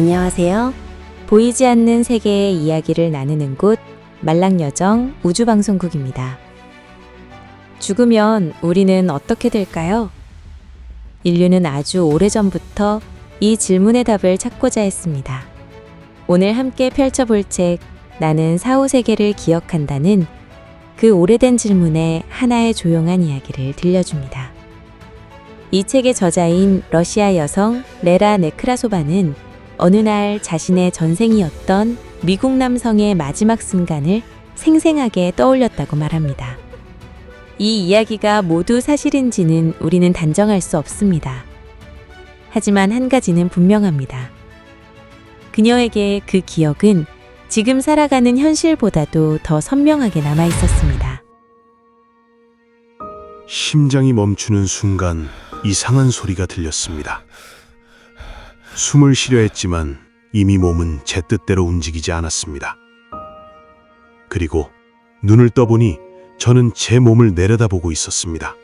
안녕하세요. 보이지 않는 세계의 이야기를 나누는 곳 말랑여정 우주방송국입니다. 죽으면 우리는 어떻게 될까요? 인류는 아주 오래전부터 이 질문의 답을 찾고자 했습니다. 오늘 함께 펼쳐볼 책 나는 사후세계를 기억한다는 그 오래된 질문에 하나의 조용한 이야기를 들려줍니다. 이 책의 저자인 러시아 여성 레라 네크라소바는 어느 날 자신의 전생이었던 미국 남성의 마지막 순간을 생생하게 떠올렸다고 말합니다. 이 이야기가 모두 사실인지는 우리는 단정할 수 없습니다. 하지만 한 가지는 분명합니다. 그녀에게 그 기억은 지금 살아가는 현실보다도 더 선명하게 남아 있었습니다. 심장이 멈추는 순간 이상한 소리가 들렸습니다. 숨을 쉬려 했지만 이미 몸은 제 뜻대로 움직이지 않았습니다. 그리고 눈을 떠보니 저는 제 몸을 내려다보고 있었습니다.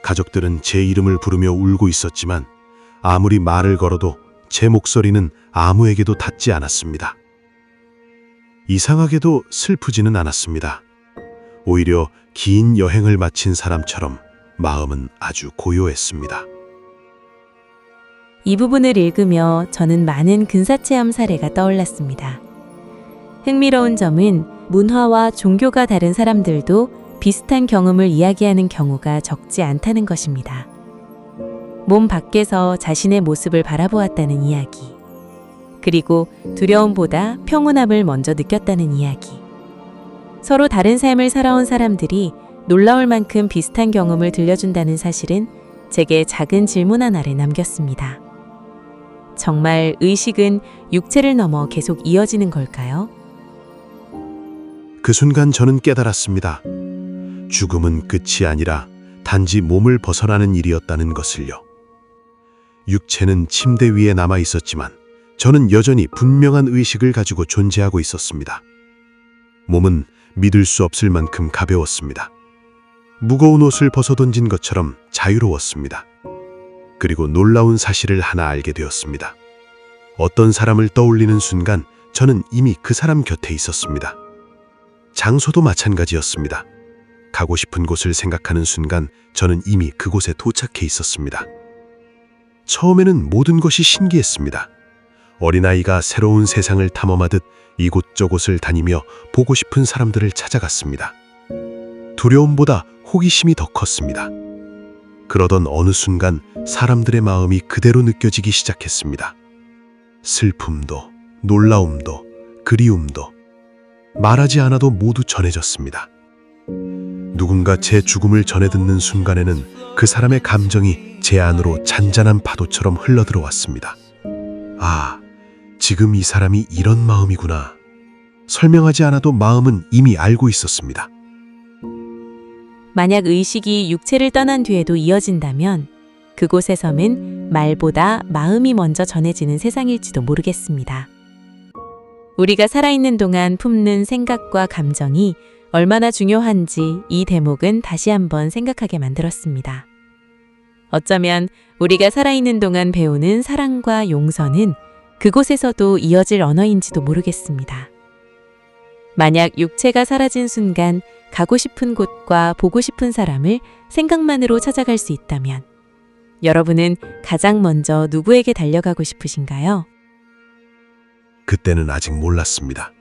가족들은 제 이름을 부르며 울고 있었지만 아무리 말을 걸어도 제 목소리는 아무에게도 닿지 않았습니다. 이상하게도 슬프지는 않았습니다. 오히려 긴 여행을 마친 사람처럼 마음은 아주 고요했습니다. 이 부분을 읽으며 저는 많은 근사체험 사례가 떠올랐습니다. 흥미로운 점은 문화와 종교가 다른 사람들도 비슷한 경험을 이야기하는 경우가 적지 않다는 것입니다. 몸 밖에서 자신의 모습을 바라보았다는 이야기, 그리고 두려움보다 평온함을 먼저 느꼈다는 이야기. 서로 다른 삶을 살아온 사람들이 놀라울 만큼 비슷한 경험을 들려준다는 사실은 제게 작은 질문 하나를 남겼습니다. 정말 의식은 육체를 넘어 계속 이어지는 걸까요? 그 순간 저는 깨달았습니다. 죽음은 끝이 아니라 단지 몸을 벗어나는 일이었다는 것을요. 육체는 침대 위에 남아 있었지만 저는 여전히 분명한 의식을 가지고 존재하고 있었습니다. 몸은 믿을 수 없을 만큼 가벼웠습니다. 무거운 옷을 벗어던진 것처럼 자유로웠습니다. 그리고 놀라운 사실을 하나 알게 되었습니다. 어떤 사람을 떠올리는 순간 저는 이미 그 사람 곁에 있었습니다. 장소도 마찬가지였습니다. 가고 싶은 곳을 생각하는 순간 저는 이미 그곳에 도착해 있었습니다. 처음에는 모든 것이 신기했습니다. 어린아이가 새로운 세상을 탐험하듯 이곳저곳을 다니며 보고 싶은 사람들을 찾아갔습니다. 두려움보다 호기심이 더 컸습니다. 그러던 어느 순간 사람들의 마음이 그대로 느껴지기 시작했습니다. 슬픔도, 놀라움도, 그리움도 말하지 않아도 모두 전해졌습니다. 누군가 제 죽음을 전해 듣는 순간에는 그 사람의 감정이 제 안으로 잔잔한 파도처럼 흘러들어왔습니다. 아, 지금 이 사람이 이런 마음이구나. 설명하지 않아도 마음은 이미 알고 있었습니다. 만약 의식이 육체를 떠난 뒤에도 이어진다면 그곳에서는 말보다 마음이 먼저 전해지는 세상일지도 모르겠습니다. 우리가 살아있는 동안 품는 생각과 감정이 얼마나 중요한지 이 대목은 다시 한번 생각하게 만들었습니다. 어쩌면 우리가 살아있는 동안 배우는 사랑과 용서는 그곳에서도 이어질 언어인지도 모르겠습니다. 만약 육체가 사라진 순간 가고 싶은 곳과 보고 싶은 사람을 생각만으로 찾아갈 수 있다면 여러분은 가장 먼저 누구에게 달려가고 싶으신가요? 그때는 아직 몰랐습니다.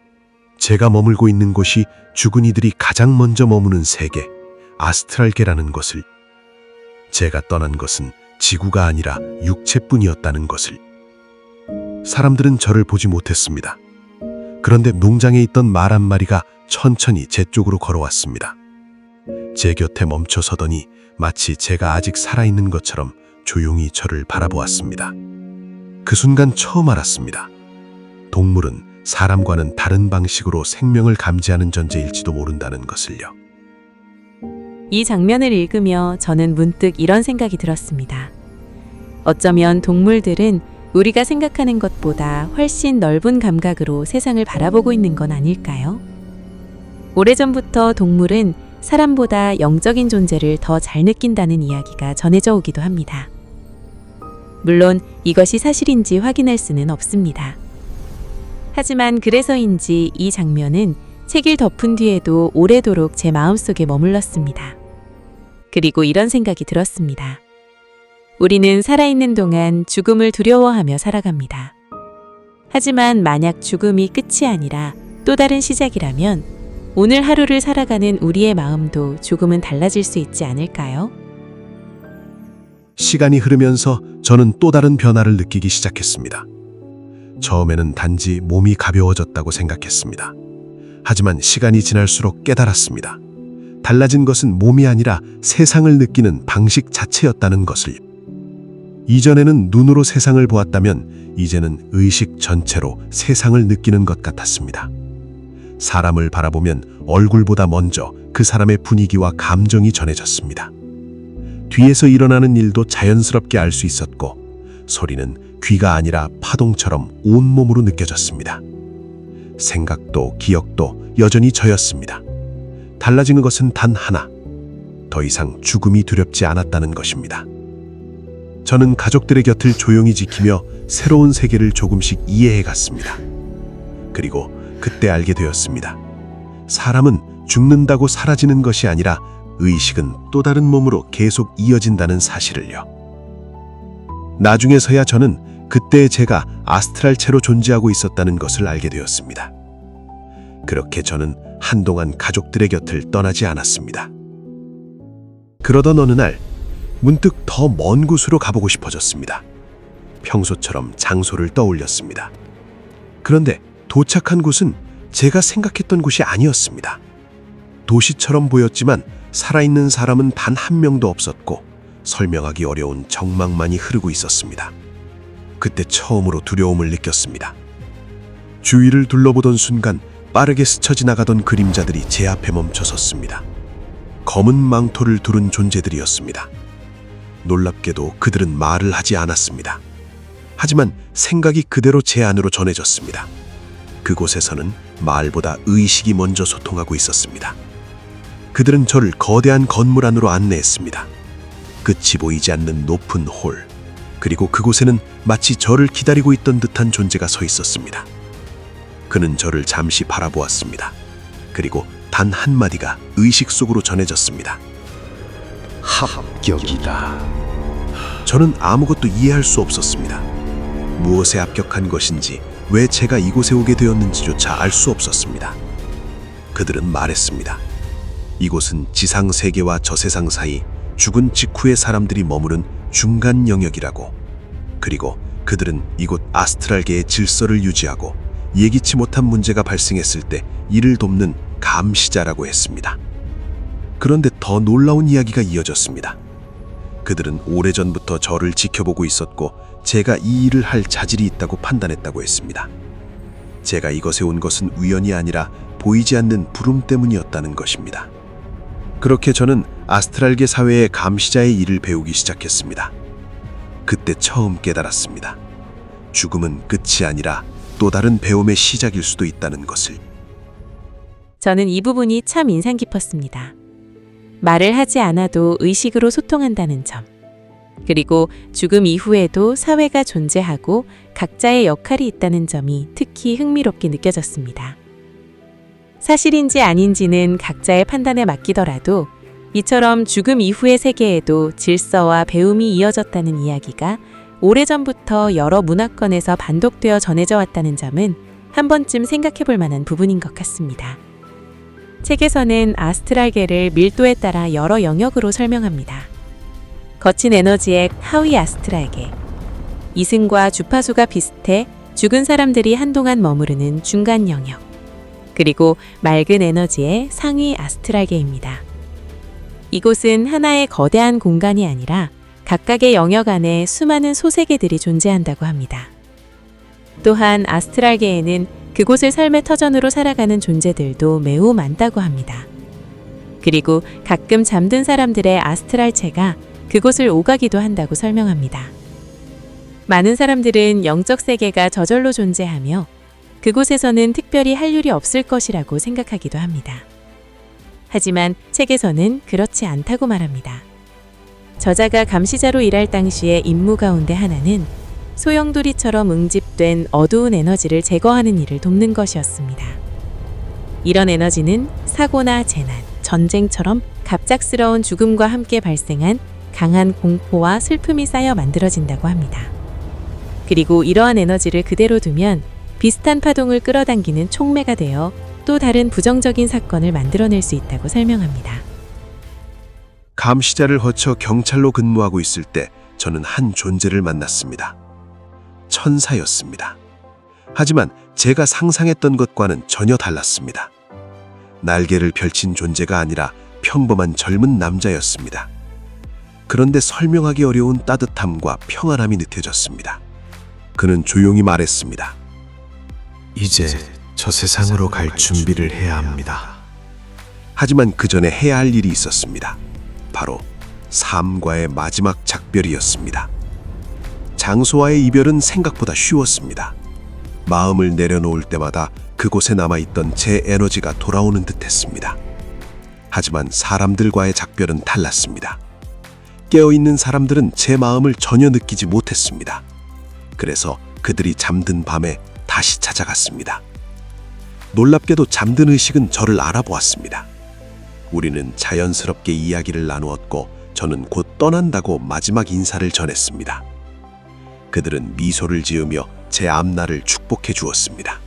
제가 머물고 있는 곳이 죽은 이들이 가장 먼저 머무는 세계, 아스트랄계라는 것을, 제가 떠난 것은 지구가 아니라 육체뿐이었다는 것을. 사람들은 저를 보지 못했습니다. 그런데 농장에 있던 말 한 마리가 천천히 제 쪽으로 걸어왔습니다. 제 곁에 멈춰 서더니 마치 제가 아직 살아있는 것처럼 조용히 저를 바라보았습니다. 그 순간 처음 알았습니다. 동물은 사람과는 다른 방식으로 생명을 감지하는 존재일지도 모른다는 것을요. 이 장면을 읽으며 저는 문득 이런 생각이 들었습니다. 어쩌면 동물들은 우리가 생각하는 것보다 훨씬 넓은 감각으로 세상을 바라보고 있는 건 아닐까요? 오래전부터 동물은 사람보다 영적인 존재를 더 잘 느낀다는 이야기가 전해져 오기도 합니다. 물론 이것이 사실인지 확인할 수는 없습니다. 하지만 그래서인지 이 장면은 책을 덮은 뒤에도 오래도록 제 마음속에 머물렀습니다. 그리고 이런 생각이 들었습니다. 우리는 살아있는 동안 죽음을 두려워하며 살아갑니다. 하지만 만약 죽음이 끝이 아니라 또 다른 시작이라면 오늘 하루를 살아가는 우리의 마음도 조금은 달라질 수 있지 않을까요? 시간이 흐르면서 저는 또 다른 변화를 느끼기 시작했습니다. 처음에는 단지 몸이 가벼워졌다고 생각했습니다. 하지만 시간이 지날수록 깨달았습니다. 달라진 것은 몸이 아니라 세상을 느끼는 방식 자체였다는 것을. 이전에는 눈으로 세상을 보았다면 이제는 의식 전체로 세상을 느끼는 것 같았습니다. 사람을 바라보면 얼굴보다 먼저 그 사람의 분위기와 감정이 전해졌습니다. 뒤에서 일어나는 일도 자연스럽게 알 수 있었고 소리는 귀가 아니라 파동처럼 온몸으로 느껴졌습니다. 생각도 기억도 여전히 저였습니다. 달라진 것은 단 하나, 더 이상 죽음이 두렵지 않았다는 것입니다. 저는 가족들의 곁을 조용히 지키며 새로운 세계를 조금씩 이해해 갔습니다. 그리고 그때 알게 되었습니다. 사람은 죽는다고 사라지는 것이 아니라 의식은 또 다른 몸으로 계속 이어진다는 사실을요. 나중에서야 저는 그때 제가 아스트랄체로 존재하고 있었다는 것을 알게 되었습니다. 그렇게 저는 한동안 가족들의 곁을 떠나지 않았습니다. 그러던 어느 날 문득 더 먼 곳으로 가보고 싶어졌습니다. 평소처럼 장소를 떠올렸습니다. 그런데 도착한 곳은 제가 생각했던 곳이 아니었습니다. 도시처럼 보였지만 살아있는 사람은 단 한 명도 없었고 설명하기 어려운 정막만이 흐르고 있었습니다. 그때 처음으로 두려움을 느꼈습니다. 주위를 둘러보던 순간 빠르게 스쳐 지나가던 그림자들이 제 앞에 멈춰섰습니다. 검은 망토를 두른 존재들이었습니다. 놀랍게도 그들은 말을 하지 않았습니다. 하지만 생각이 그대로 제 안으로 전해졌습니다. 그곳에서는 말보다 의식이 먼저 소통하고 있었습니다. 그들은 저를 거대한 건물 안으로 안내했습니다. 끝이 보이지 않는 높은 홀, 그리고 그곳에는 마치 저를 기다리고 있던 듯한 존재가 서 있었습니다. 그는 저를 잠시 바라보았습니다. 그리고 단 한마디가 의식 속으로 전해졌습니다. 합격이다. 저는 아무것도 이해할 수 없었습니다. 무엇에 합격한 것인지, 왜 제가 이곳에 오게 되었는지조차 알 수 없었습니다. 그들은 말했습니다. 이곳은 지상 세계와 저세상 사이 죽은 직후의 사람들이 머무른 중간 영역이라고. 그리고 그들은 이곳 아스트랄계의 질서를 유지하고 예기치 못한 문제가 발생했을 때 이를 돕는 감시자라고 했습니다. 그런데 더 놀라운 이야기가 이어졌습니다. 그들은 오래전부터 저를 지켜보고 있었고 제가 이 일을 할 자질이 있다고 판단했다고 했습니다. 제가 이곳에 온 것은 우연이 아니라 보이지 않는 부름 때문이었다는 것입니다. 그렇게 저는 아스트랄계 사회의 감시자의 일을 배우기 시작했습니다. 그때 처음 깨달았습니다. 죽음은 끝이 아니라 또 다른 배움의 시작일 수도 있다는 것을. 저는 이 부분이 참 인상 깊었습니다. 말을 하지 않아도 의식으로 소통한다는 점. 그리고 죽음 이후에도 사회가 존재하고 각자의 역할이 있다는 점이 특히 흥미롭게 느껴졌습니다. 사실인지 아닌지는 각자의 판단에 맡기더라도 이처럼 죽음 이후의 세계에도 질서와 배움이 이어졌다는 이야기가 오래전부터 여러 문화권에서 반복되어 전해져 왔다는 점은 한 번쯤 생각해 볼 만한 부분인 것 같습니다. 책에서는 아스트랄계를 밀도에 따라 여러 영역으로 설명합니다. 거친 에너지의 하위 아스트랄계, 이승과 주파수가 비슷해 죽은 사람들이 한동안 머무르는 중간 영역, 그리고 맑은 에너지의 상위 아스트랄계입니다. 이곳은 하나의 거대한 공간이 아니라 각각의 영역 안에 수많은 소세계들이 존재한다고 합니다. 또한 아스트랄계에는 그곳을 삶의 터전으로 살아가는 존재들도 매우 많다고 합니다. 그리고 가끔 잠든 사람들의 아스트랄체가 그곳을 오가기도 한다고 설명합니다. 많은 사람들은 영적 세계가 저절로 존재하며 그곳에서는 특별히 할 일이 없을 것이라고 생각하기도 합니다. 하지만 책에서는 그렇지 않다고 말합니다. 저자가 감시자로 일할 당시의 임무 가운데 하나는 소용돌이처럼 응집된 어두운 에너지를 제거하는 일을 돕는 것이었습니다. 이런 에너지는 사고나 재난, 전쟁처럼 갑작스러운 죽음과 함께 발생한 강한 공포와 슬픔이 쌓여 만들어진다고 합니다. 그리고 이러한 에너지를 그대로 두면 비슷한 파동을 끌어당기는 촉매가 되어 또 다른 부정적인 사건을 만들어낼 수 있다고 설명합니다. 감시자를 거쳐 경찰로 근무하고 있을 때 저는 한 존재를 만났습니다. 천사였습니다. 하지만 제가 상상했던 것과는 전혀 달랐습니다. 날개를 펼친 존재가 아니라 평범한 젊은 남자였습니다. 그런데 설명하기 어려운 따뜻함과 평안함이 느껴졌습니다. 그는 조용히 말했습니다. 이제 저 세상으로 갈 준비를 해야 합니다. 하지만 그 전에 해야 할 일이 있었습니다. 바로 삶과의 마지막 작별이었습니다. 장소와의 이별은 생각보다 쉬웠습니다. 마음을 내려놓을 때마다 그곳에 남아있던 제 에너지가 돌아오는 듯했습니다. 하지만 사람들과의 작별은 달랐습니다. 깨어있는 사람들은 제 마음을 전혀 느끼지 못했습니다. 그래서 그들이 잠든 밤에 다시 찾아갔습니다. 놀랍게도 잠든 의식은 저를 알아보았습니다. 우리는 자연스럽게 이야기를 나누었고 저는 곧 떠난다고 마지막 인사를 전했습니다. 그들은 미소를 지으며 제 앞날을 축복해 주었습니다.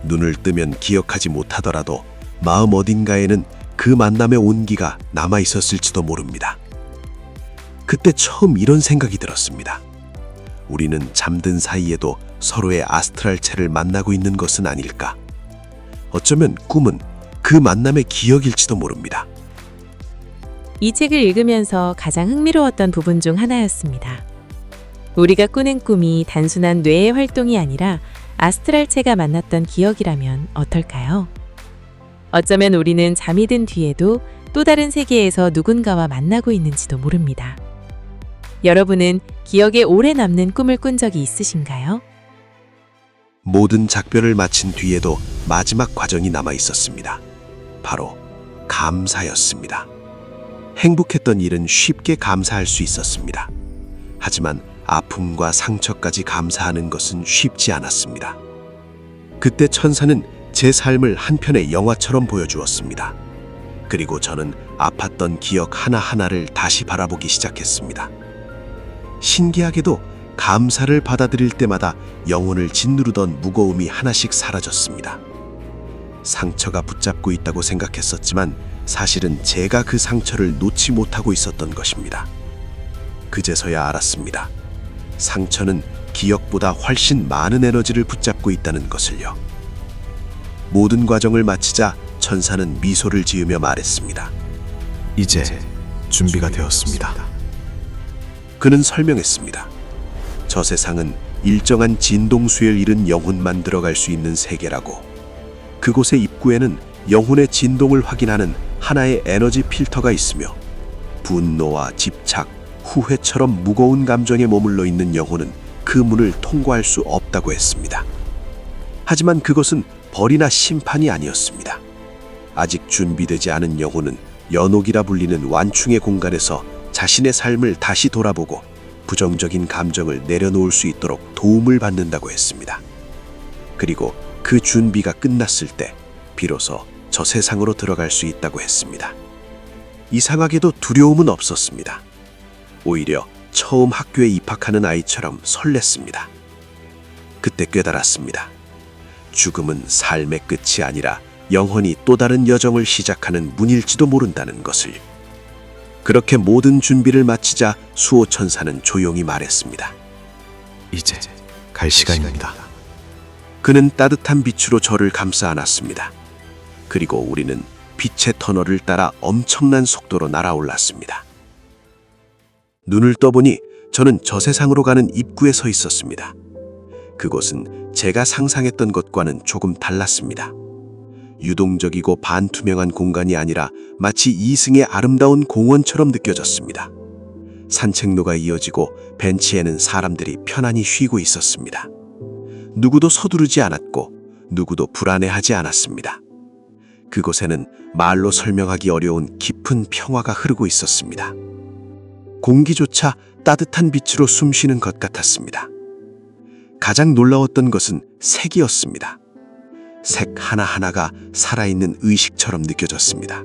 눈을 뜨면 기억하지 못하더라도 마음 어딘가에는 그 만남의 온기가 남아 있었을지도 모릅니다. 그때 처음 이런 생각이 들었습니다. 우리는 잠든 사이에도 서로의 아스트랄체를 만나고 있는 것은 아닐까? 어쩌면 꿈은 그 만남의 기억일지도 모릅니다. 이 책을 읽으면서 가장 흥미로웠던 부분 중 하나였습니다. 우리가 꾸는 꿈이 단순한 뇌의 활동이 아니라 아스트랄체가 만났던 기억이라면 어떨까요? 어쩌면 우리는 잠이 든 뒤에도 또 다른 세계에서 누군가와 만나고 있는지도 모릅니다. 여러분은 기억에 오래 남는 꿈을 꾼 적이 있으신가요? 모든 작별을 마친 뒤에도 마지막 과정이 남아 있었습니다. 바로 감사였습니다. 행복했던 일은 쉽게 감사할 수 있었습니다. 하지만 아픔과 상처까지 감사하는 것은 쉽지 않았습니다. 그때 천사는 제 삶을 한 편의 영화처럼 보여주었습니다. 그리고 저는 아팠던 기억 하나하나를 다시 바라보기 시작했습니다. 신기하게도 감사를 받아들일 때마다 영혼을 짓누르던 무거움이 하나씩 사라졌습니다. 상처가 붙잡고 있다고 생각했었지만 사실은 제가 그 상처를 놓지 못하고 있었던 것입니다. 그제서야 알았습니다. 상처는 기억보다 훨씬 많은 에너지를 붙잡고 있다는 것을요. 모든 과정을 마치자 천사는 미소를 지으며 말했습니다. 이제 준비가 되었습니다. 그는 설명했습니다. 저 세상은 일정한 진동수를 잃은 영혼만 들어갈 수 있는 세계라고. 그곳의 입구에는 영혼의 진동을 확인하는 하나의 에너지 필터가 있으며 분노와 집착, 후회처럼 무거운 감정에 머물러 있는 영혼은 그 문을 통과할 수 없다고 했습니다. 하지만 그것은 벌이나 심판이 아니었습니다. 아직 준비되지 않은 영혼은 연옥이라 불리는 완충의 공간에서 자신의 삶을 다시 돌아보고 부정적인 감정을 내려놓을 수 있도록 도움을 받는다고 했습니다. 그리고 그 준비가 끝났을 때 비로소 저 세상으로 들어갈 수 있다고 했습니다. 이상하게도 두려움은 없었습니다. 오히려 처음 학교에 입학하는 아이처럼 설렜습니다. 그때 깨달았습니다. 죽음은 삶의 끝이 아니라 영혼이 또 다른 여정을 시작하는 문일지도 모른다는 것을. 그렇게 모든 준비를 마치자 수호천사는 조용히 말했습니다. 이제 갈 시간입니다. 그는 따뜻한 빛으로 저를 감싸 안았습니다. 그리고 우리는 빛의 터널을 따라 엄청난 속도로 날아올랐습니다. 눈을 떠보니 저는 저 세상으로 가는 입구에 서 있었습니다. 그곳은 제가 상상했던 것과는 조금 달랐습니다. 유동적이고 반투명한 공간이 아니라 마치 이승의 아름다운 공원처럼 느껴졌습니다. 산책로가 이어지고 벤치에는 사람들이 편안히 쉬고 있었습니다. 누구도 서두르지 않았고 누구도 불안해하지 않았습니다. 그곳에는 말로 설명하기 어려운 깊은 평화가 흐르고 있었습니다. 공기조차 따뜻한 빛으로 숨쉬는 것 같았습니다. 가장 놀라웠던 것은 색이었습니다. 색 하나하나가 살아있는 의식처럼 느껴졌습니다.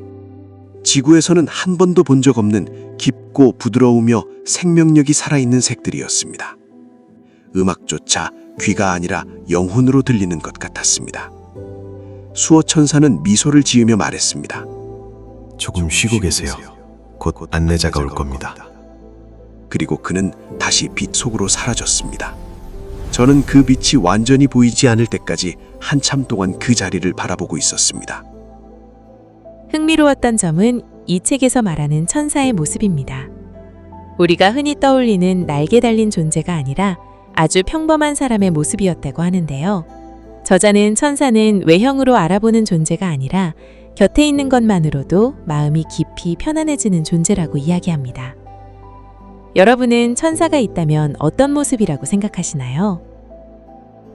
지구에서는 한 번도 본 적 없는 깊고 부드러우며 생명력이 살아있는 색들이었습니다. 음악조차 귀가 아니라 영혼으로 들리는 것 같았습니다. 수호천사는 미소를 지으며 말했습니다. 조금 쉬고 계세요. 곧 안내자가 올 겁니다. 그리고 그는 다시 빛 속으로 사라졌습니다. 저는 그 빛이 완전히 보이지 않을 때까지 한참 동안 그 자리를 바라보고 있었습니다. 흥미로웠던 점은 이 책에서 말하는 천사의 모습입니다. 우리가 흔히 떠올리는 날개 달린 존재가 아니라 아주 평범한 사람의 모습이었다고 하는데요. 저자는 천사는 외형으로 알아보는 존재가 아니라 곁에 있는 것만으로도 마음이 깊이 편안해지는 존재라고 이야기합니다. 여러분은 천사가 있다면 어떤 모습이라고 생각하시나요?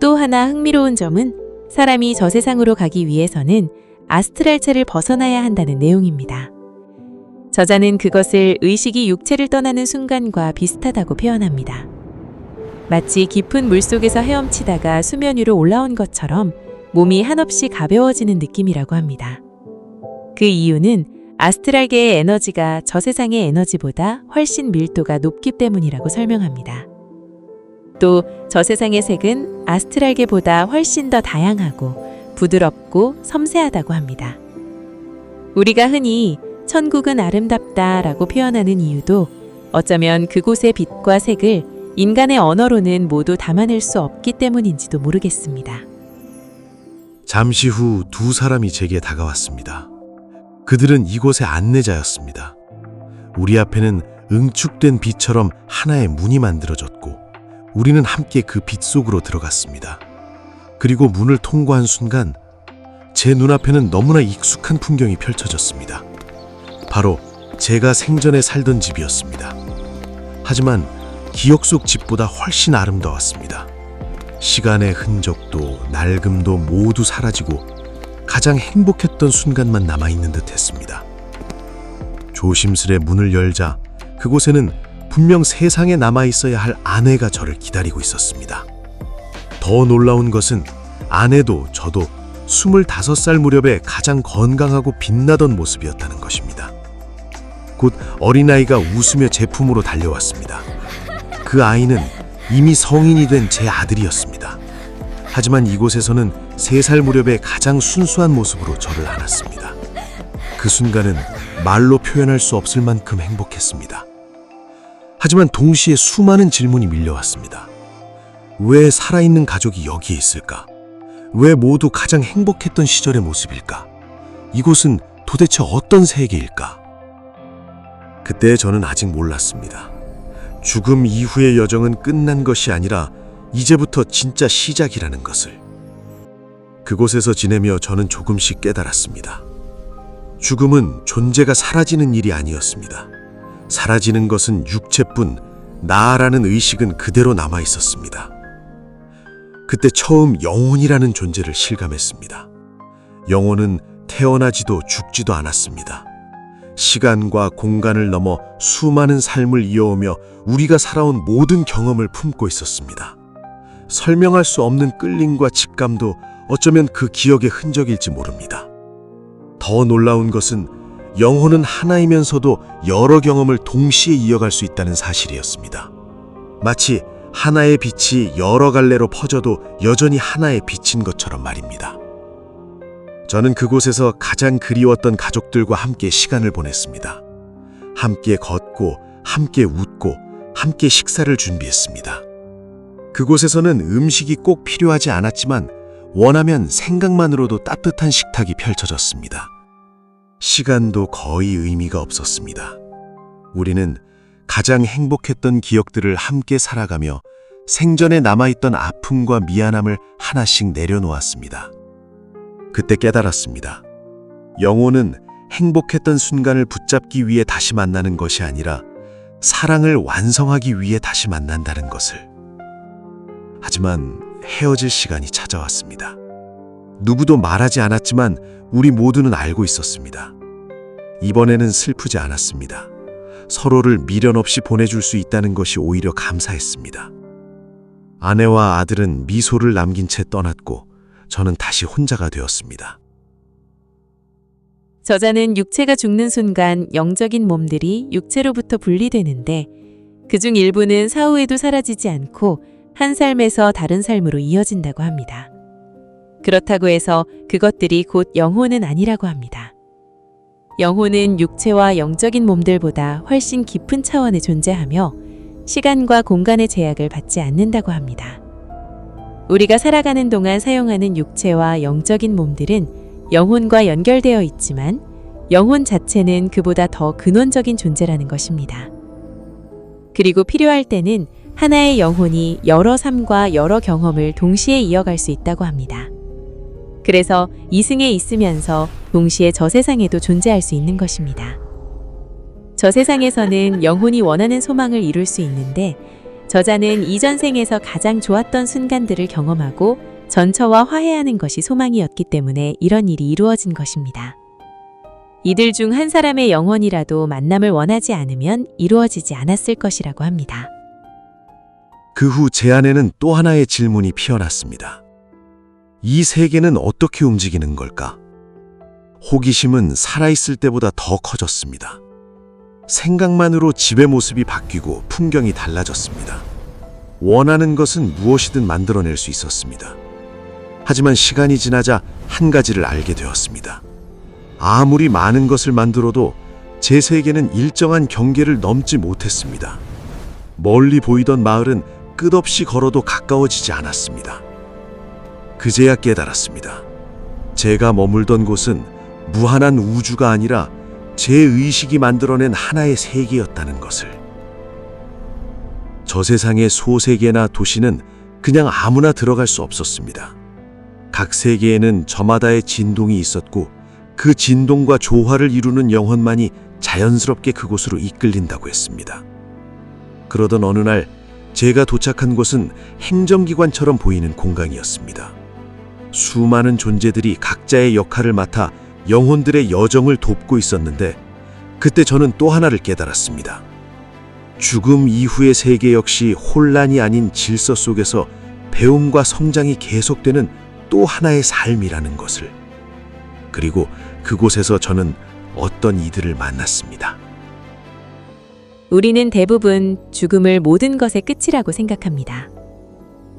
또 하나 흥미로운 점은 사람이 저 세상으로 가기 위해서는 아스트랄체를 벗어나야 한다는 내용입니다. 저자는 그것을 의식이 육체를 떠나는 순간과 비슷하다고 표현합니다. 마치 깊은 물속에서 헤엄치다가 수면 위로 올라온 것처럼 몸이 한없이 가벼워지는 느낌이라고 합니다. 그 이유는 아스트랄계의 에너지가 저 세상의 에너지보다 훨씬 밀도가 높기 때문이라고 설명합니다. 또 저 세상의 색은 아스트랄계보다 훨씬 더 다양하고 부드럽고 섬세하다고 합니다. 우리가 흔히 천국은 아름답다라고 표현하는 이유도 어쩌면 그곳의 빛과 색을 인간의 언어로는 모두 담아낼 수 없기 때문인지도 모르겠습니다. 잠시 후 두 사람이 제게 다가왔습니다. 그들은 이곳의 안내자였습니다. 우리 앞에는 응축된 빛처럼 하나의 문이 만들어졌고 우리는 함께 그 빛 속으로 들어갔습니다. 그리고 문을 통과한 순간 제 눈앞에는 너무나 익숙한 풍경이 펼쳐졌습니다. 바로 제가 생전에 살던 집이었습니다. 하지만 기억 속 집보다 훨씬 아름다웠습니다. 시간의 흔적도 낡음도 모두 사라지고 가장 행복했던 순간만 남아있는 듯 했습니다. 조심스레 문을 열자 그곳에는 분명 세상에 남아있어야 할 아내가 저를 기다리고 있었습니다. 더 놀라운 것은 아내도 저도 25살 무렵에 가장 건강하고 빛나던 모습이었다는 것입니다. 곧 어린아이가 웃으며 제 품으로 달려왔습니다. 그 아이는 이미 성인이 된 제 아들이었습니다. 하지만 이곳에서는 3살 무렵에 가장 순수한 모습으로 저를 안았습니다. 그 순간은 말로 표현할 수 없을 만큼 행복했습니다. 하지만 동시에 수많은 질문이 밀려왔습니다. 왜 살아있는 가족이 여기에 있을까? 왜 모두 가장 행복했던 시절의 모습일까? 이곳은 도대체 어떤 세계일까? 그때 저는 아직 몰랐습니다. 죽음 이후의 여정은 끝난 것이 아니라 이제부터 진짜 시작이라는 것을. 그곳에서 지내며 저는 조금씩 깨달았습니다. 죽음은 존재가 사라지는 일이 아니었습니다. 사라지는 것은 육체뿐, 나라는 의식은 그대로 남아 있었습니다. 그때 처음 영혼이라는 존재를 실감했습니다. 영혼은 태어나지도 죽지도 않았습니다. 시간과 공간을 넘어 수많은 삶을 이어오며 우리가 살아온 모든 경험을 품고 있었습니다. 설명할 수 없는 끌림과 직감도 어쩌면 그 기억의 흔적일지 모릅니다. 더 놀라운 것은 영혼은 하나이면서도 여러 경험을 동시에 이어갈 수 있다는 사실이었습니다. 마치 하나의 빛이 여러 갈래로 퍼져도 여전히 하나의 빛인 것처럼 말입니다. 저는 그곳에서 가장 그리웠던 가족들과 함께 시간을 보냈습니다. 함께 걷고, 함께 웃고, 함께 식사를 준비했습니다. 그곳에서는 음식이 꼭 필요하지 않았지만 원하면 생각만으로도 따뜻한 식탁이 펼쳐졌습니다. 시간도 거의 의미가 없었습니다. 우리는 가장 행복했던 기억들을 함께 살아가며 생전에 남아있던 아픔과 미안함을 하나씩 내려놓았습니다. 그때 깨달았습니다. 영혼은 행복했던 순간을 붙잡기 위해 다시 만나는 것이 아니라 사랑을 완성하기 위해 다시 만난다는 것을. 하지만 헤어질 시간이 찾아왔습니다. 누구도 말하지 않았지만 우리 모두는 알고 있었습니다. 이번에는 슬프지 않았습니다. 서로를 미련 없이 보내줄 수 있다는 것이 오히려 감사했습니다. 아내와 아들은 미소를 남긴 채 떠났고 저는 다시 혼자가 되었습니다. 저자는 육체가 죽는 순간 영적인 몸들이 육체로부터 분리되는데 그중 일부는 사후에도 사라지지 않고 한 삶에서 다른 삶으로 이어진다고 합니다. 그렇다고 해서 그것들이 곧 영혼은 아니라고 합니다. 영혼은 육체와 영적인 몸들보다 훨씬 깊은 차원에 존재하며 시간과 공간의 제약을 받지 않는다고 합니다. 우리가 살아가는 동안 사용하는 육체와 영적인 몸들은 영혼과 연결되어 있지만 영혼 자체는 그보다 더 근원적인 존재라는 것입니다. 그리고 필요할 때는 하나의 영혼이 여러 삶과 여러 경험을 동시에 이어갈 수 있다고 합니다. 그래서 이승에 있으면서 동시에 저 세상에도 존재할 수 있는 것입니다. 저 세상에서는 영혼이 원하는 소망을 이룰 수 있는데 저자는 이전 생에서 가장 좋았던 순간들을 경험하고 전처와 화해하는 것이 소망이었기 때문에 이런 일이 이루어진 것입니다. 이들 중 한 사람의 영혼이라도 만남을 원하지 않으면 이루어지지 않았을 것이라고 합니다. 그 후 제 안에는 또 하나의 질문이 피어났습니다. 이 세계는 어떻게 움직이는 걸까? 호기심은 살아있을 때보다 더 커졌습니다. 생각만으로 집의 모습이 바뀌고 풍경이 달라졌습니다. 원하는 것은 무엇이든 만들어낼 수 있었습니다. 하지만 시간이 지나자 한 가지를 알게 되었습니다. 아무리 많은 것을 만들어도 제 세계는 일정한 경계를 넘지 못했습니다. 멀리 보이던 마을은 끝없이 걸어도 가까워지지 않았습니다. 그제야 깨달았습니다. 제가 머물던 곳은 무한한 우주가 아니라 제 의식이 만들어낸 하나의 세계였다는 것을. 저 세상의 소세계나 도시는 그냥 아무나 들어갈 수 없었습니다. 각 세계에는 저마다의 진동이 있었고 그 진동과 조화를 이루는 영혼만이 자연스럽게 그곳으로 이끌린다고 했습니다. 그러던 어느 날 제가 도착한 곳은 행정기관처럼 보이는 공간이었습니다. 수많은 존재들이 각자의 역할을 맡아 영혼들의 여정을 돕고 있었는데 그때 저는 또 하나를 깨달았습니다. 죽음 이후의 세계 역시 혼란이 아닌 질서 속에서 배움과 성장이 계속되는 또 하나의 삶이라는 것을. 그리고 그곳에서 저는 어떤 이들을 만났습니다. 우리는 대부분 죽음을 모든 것의 끝이라고 생각합니다.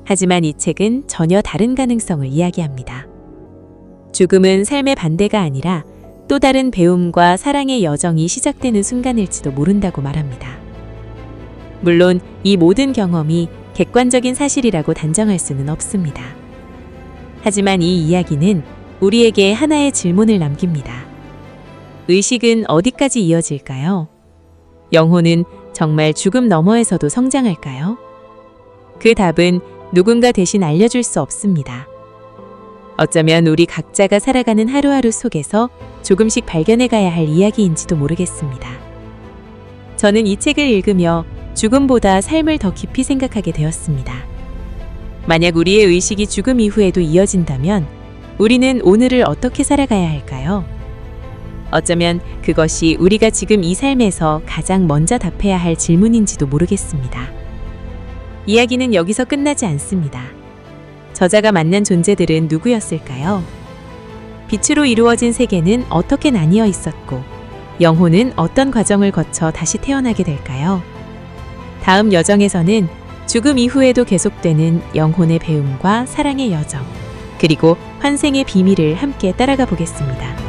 하지만 이 책은 전혀 다른 가능성을 이야기합니다. 죽음은 삶의 반대가 아니라 또 다른 배움과 사랑의 여정이 시작되는 순간일지도 모른다고 말합니다. 물론 이 모든 경험이 객관적인 사실이라고 단정할 수는 없습니다. 하지만 이 이야기는 우리에게 하나의 질문을 남깁니다. 의식은 어디까지 이어질까요? 영혼은 정말 죽음 너머에서도 성장할까요? 그 답은 누군가 대신 알려줄 수 없습니다. 어쩌면 우리 각자가 살아가는 하루하루 속에서 조금씩 발견해 가야 할 이야기인지도 모르겠습니다. 저는 이 책을 읽으며 죽음보다 삶을 더 깊이 생각하게 되었습니다. 만약 우리의 의식이 죽음 이후에도 이어진다면 우리는 오늘을 어떻게 살아가야 할까요? 어쩌면 그것이 우리가 지금 이 삶에서 가장 먼저 답해야 할 질문인지도 모르겠습니다. 이야기는 여기서 끝나지 않습니다. 저자가 만난 존재들은 누구였을까요? 빛으로 이루어진 세계는 어떻게 나뉘어 있었고, 영혼은 어떤 과정을 거쳐 다시 태어나게 될까요? 다음 여정에서는 죽음 이후에도 계속되는 영혼의 배움과 사랑의 여정, 그리고 환생의 비밀을 함께 따라가 보겠습니다.